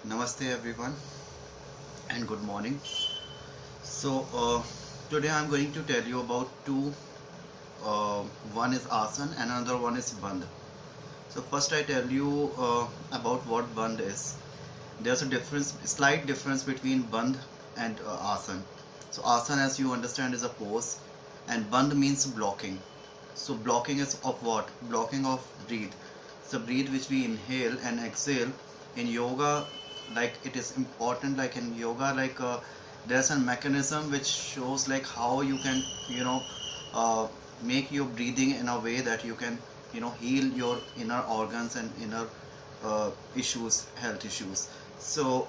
Namaste everyone and good morning. Today I'm going to tell you about two. One is asan and another one is bandh. So first I tell you about what bandh is. There's a slight difference between bandh and asan. So asan, as you understand, is a pose, and bandh means blocking. So blocking is of what? Blocking of breathe. So breathe which we inhale and exhale in yoga, like it is important, like in yoga, there's a mechanism which shows like how you can uh, make your breathing in a way that you can heal your inner organs and inner issues, health issues. So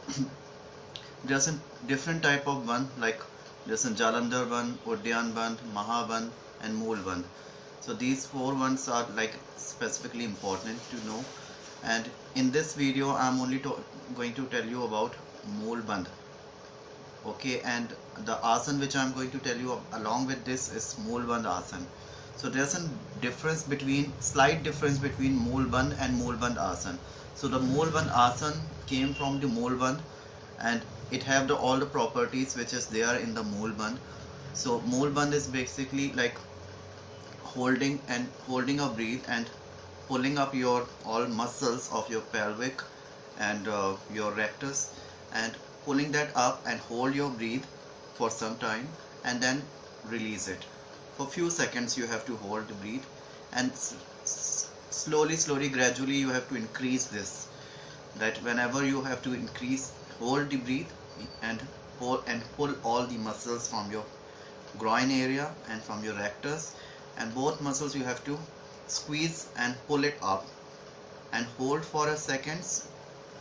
there's a different type of bandh, like there's a Jalandhar bandh, Udyan bandh, Mahabandh and Mool bandh. So these four ones are like specifically important to know, and in this video I'm only going to tell you about Mool bandh. Okay, and the asan which I'm going to tell you along with this is Mool bandh asan. So there's a slight difference between Mool bandh and Mool bandh asan. So the Mool bandh asan came from the Mool bandh, and it have all the properties which is there in the Mool bandh. So Mool bandh is basically like holding a breath and pulling up your all muscles of your pelvic and your rectus, and pulling that up and hold your breath for some time and then release it. For few seconds you have to hold the breath, and slowly gradually you have to increase this, that whenever you have to increase, hold the breath and pull all the muscles from your groin area and from your rectus, and both muscles you have to squeeze and pull it up and hold for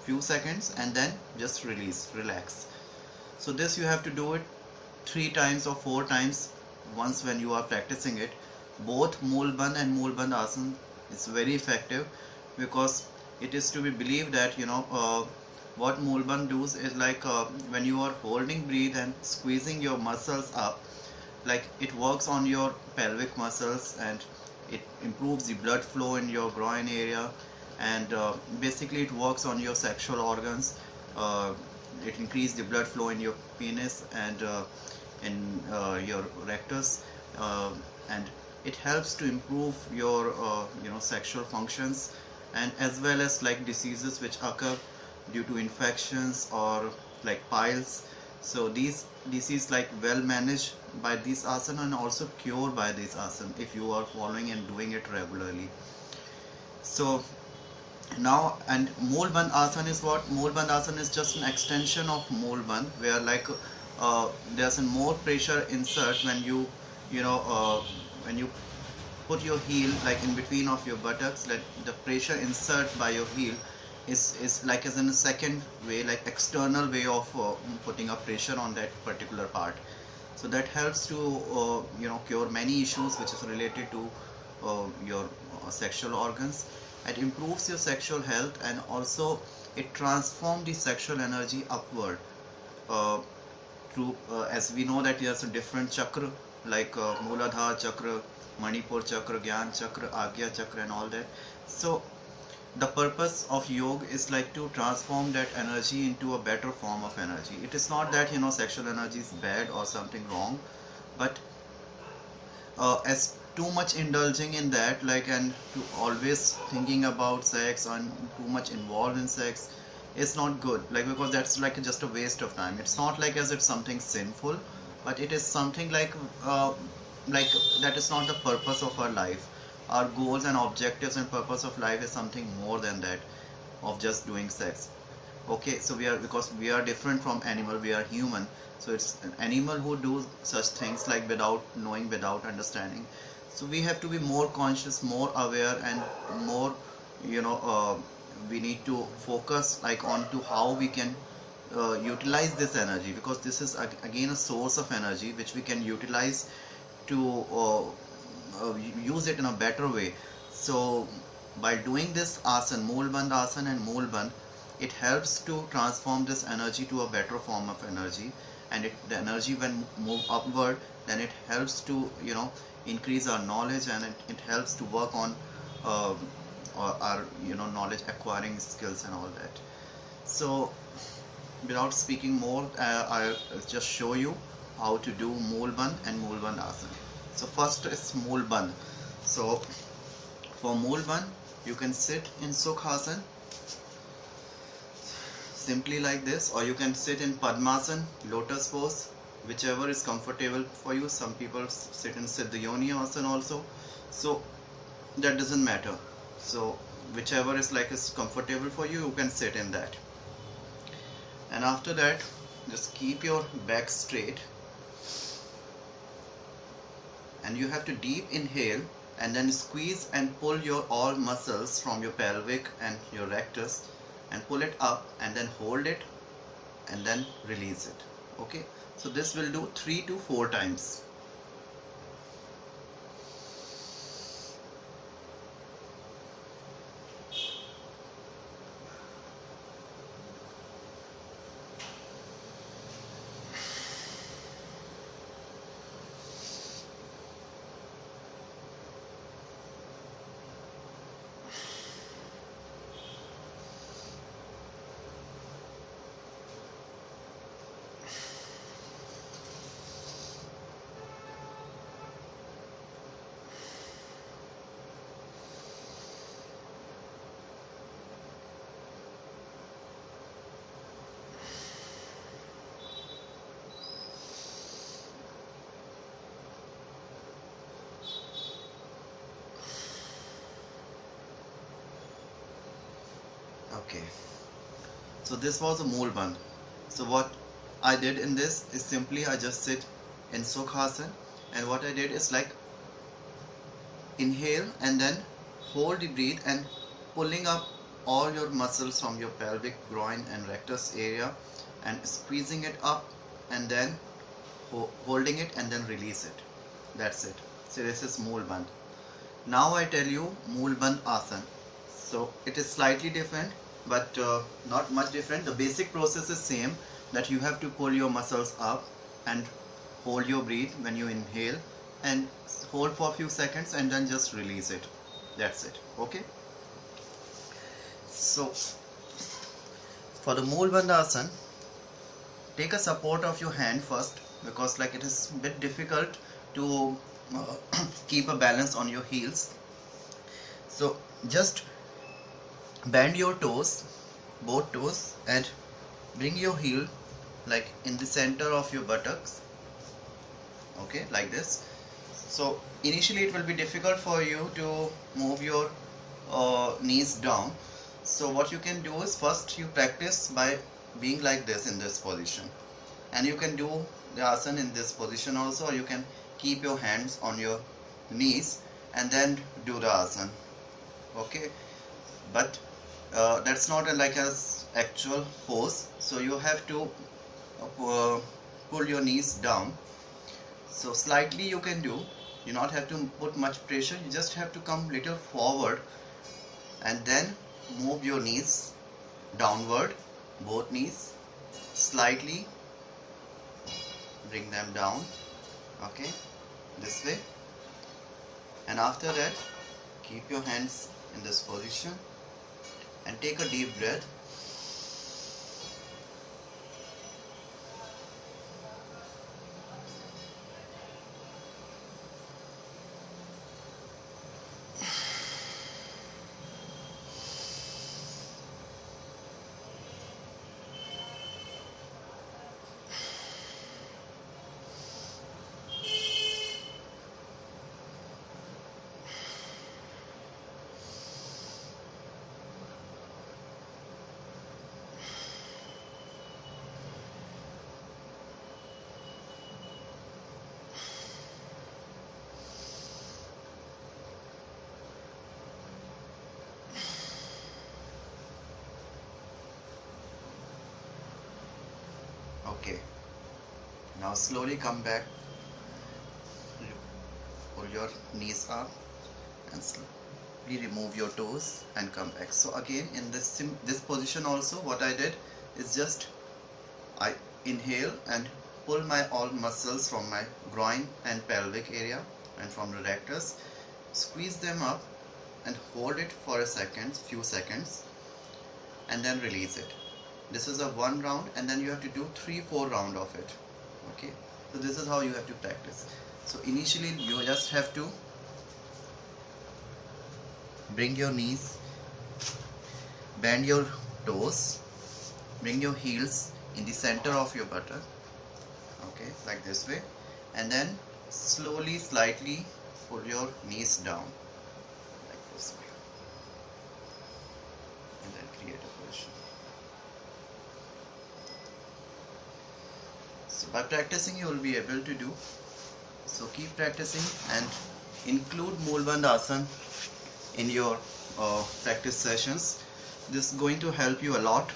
few seconds and then just relax. So this you have to do it 3 times or 4 times once when you are practicing it. Both Mool bandh and Mool bandh asan is very effective, because it is to be believed that what Mool bandh does is like when you are holding breath and squeezing your muscles up, like it works on your pelvic muscles and it improves the blood flow in your groin area, and basically it works on your sexual organs. It increases the blood flow in your penis and in your rectus, and it helps to improve your sexual functions, and as well as like diseases which occur due to infections or like piles. So these diseases like well managed by this asana and also cured by this asana if you are following and doing it regularly. So now, and Mool bandh asan is what? Mool bandh asan is just an extension of Mool bandh, where like there's a more pressure insert when you put your heel like in between of your buttocks. Like the pressure insert by your heel is like as in a second way, like external way of putting a pressure on that particular part. So that helps to cure many issues which is related to your sexual organs. It improves your sexual health, and also it transforms the sexual energy upward through as we know that there's a different chakra, like Mooladhara chakra, Manipur chakra, Gyan chakra, Agya chakra and all that. So the purpose of yoga is like to transform that energy into a better form of energy. It is not that sexual energy is bad or something wrong, but as too much indulging in that, like, and to always thinking about sex and too much involved in sex is not good, like, because that's like just a waste of time. It's not like as it's something sinful, but it is something like that is not the purpose of our life. Our goals and objectives and purpose of life is something more than that, of just doing sex. Okay, so because we are different from animal, we are human. So it's an animal who do such things like without knowing, without understanding. So we have to be more conscious, more aware, and more we need to focus like on to how we can utilize this energy, because this is again a source of energy which we can utilize to use it in a better way. So by doing this asan, Mool bandh asan and Mool bandh, it helps to transform this energy to a better form of energy, and the energy when move upward, then it helps to increase our knowledge, and it helps to work on our knowledge acquiring skills and all that. So without speaking more, I'll just show you how to do Mool Bandh and Mool Bandh Asana. So first is Mool Bandh. So for Mool Bandh, you can sit in Sukhasana simply like this, or you can sit in Padmasana, lotus pose, whichever is comfortable for you. Some people sit in Siddha Yoni Asana also, so that doesn't matter. So whichever is comfortable for you, you can sit in that. And after that, just keep your back straight, and you have to deep inhale and then squeeze and pull your all muscles from your pelvic and your rectus, and pull it up and then hold it and then release it. Okay, so this will do 3 to 4 times. Okay, so this was a Mool Bandh. So what I did in this is simply I just sit in Sukhasana, and what I did is like inhale and then hold the breath and pulling up all your muscles from your pelvic, groin and rectus area, and squeezing it up and then holding it and then release it. That's it. So this is Mool Bandh. Now I tell you Mool Bandh Asana. So it is slightly different, but not much different. The basic process is same, that you have to pull your muscles up and hold your breath when you inhale, and hold for a few seconds and then just release it. That's it. Okay, so for the Mool Bandh Asana, take a support of your hand first, because like it is a bit difficult to keep a balance on your heels. So just bend your toes, both toes, and bring your heel like in the center of your buttocks. Okay, like this. So initially it will be difficult for you to move your knees down. So what you can do is first you practice by being like this in this position, and you can do the asana in this position also, or you can keep your hands on your knees and then do the asana. Okay, but that's not like as actual pose, so you have to pull your knees down. So slightly you can do, you not have to put much pressure, you just have to come little forward and then move your knees downward, both knees slightly bring them down. Okay, this way, and after that keep your hands in this position and take a deep breath. Okay, now slowly come back, pull your knees up and slowly remove your toes and come back. So again in this position also, what I did is just I inhale and pull my all muscles from my groin and pelvic area and from the rectus, squeeze them up and hold it for a second, few seconds, and then release it. This is a 1 round, and then you have to do 3-4 round of it. Okay, so this is how you have to practice. So initially you just have to bring your knees, bend your toes, bring your heels in the center of your buttock, okay, like this way, and then slowly, slightly pull your knees down like this way, and then create a position. So by practicing you will be able to do. So keep practicing and include Moolband Asana in your practice sessions. This is going to help you a lot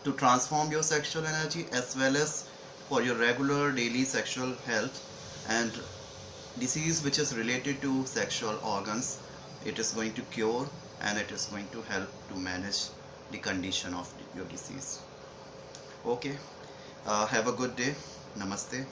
to transform your sexual energy as well as for your regular daily sexual health and disease which is related to sexual organs. It is going to cure and it is going to help to manage the condition of your disease. Okay, have a good day. Namaste.